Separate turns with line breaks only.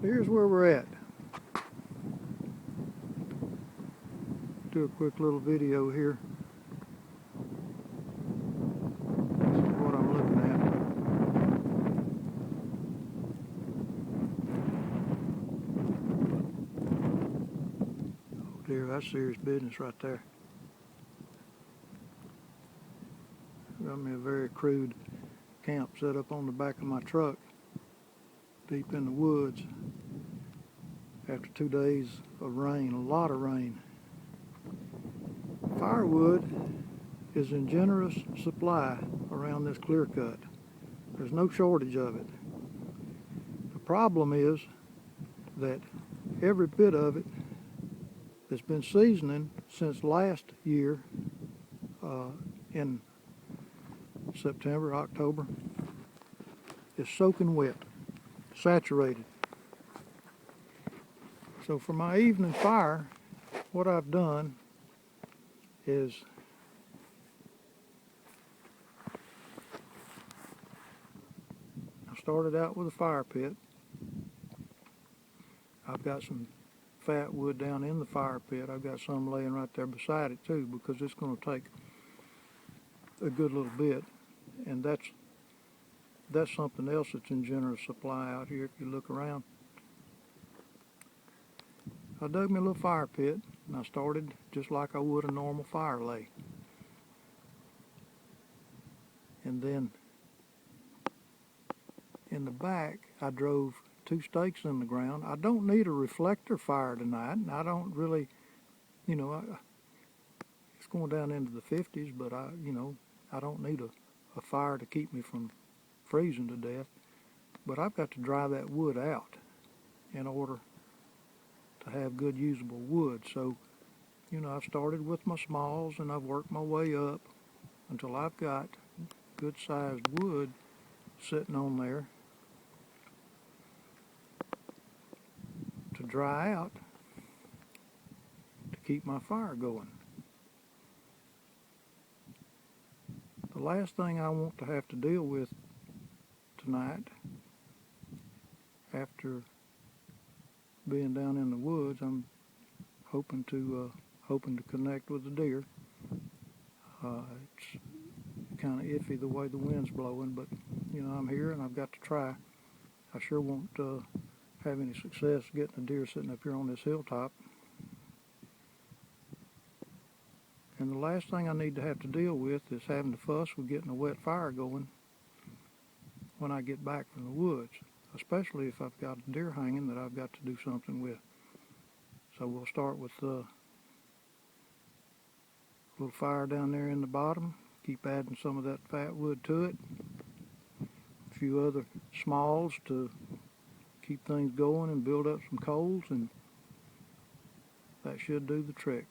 Here's where we're at. Do a quick little video here. This is what I'm looking at. Oh dear, that's serious business right there. Got me a very crude camp set up on the back of my truck, deep in the woods, after 2 days of rain, a lot of rain. Firewood is in generous supply around this clear cut. There's no shortage of it. The problem is that every bit of it that's been seasoning since last year in September, October, is soaking wet, saturated. So for my evening fire, what I've done is I started out with a fire pit. I've got some fat wood down in the fire pit. I've got some laying right there beside it too, because it's going to take a good little bit, and that's something else that's in generous supply out here if you look around. I dug me a little fire pit, and I started just like I would a normal fire lay. And then in the back, I drove 2 stakes in the ground. I don't need a reflector fire tonight, and I don't really, it's going down into the 50s, but I don't need a fire to keep me from freezing to death. But I've got to dry that wood out in order to have good usable wood. So, I've started with my smalls, and I've worked my way up until I've got good sized wood sitting on there to dry out to keep my fire going. The last thing I want to have to deal with tonight, after being down in the woods, I'm hoping to connect with the deer. It's kind of iffy the way the wind's blowing, but I'm here and I've got to try. I sure won't have any success getting a deer sitting up here on this hilltop. And the last thing I need to have to deal with is having to fuss with getting a wet fire going when I get back from the woods, especially if I've got a deer hanging that I've got to do something with. So we'll start with a little fire down there in the bottom, keep adding some of that fat wood to it, a few other smalls to keep things going and build up some coals, and that should do the trick.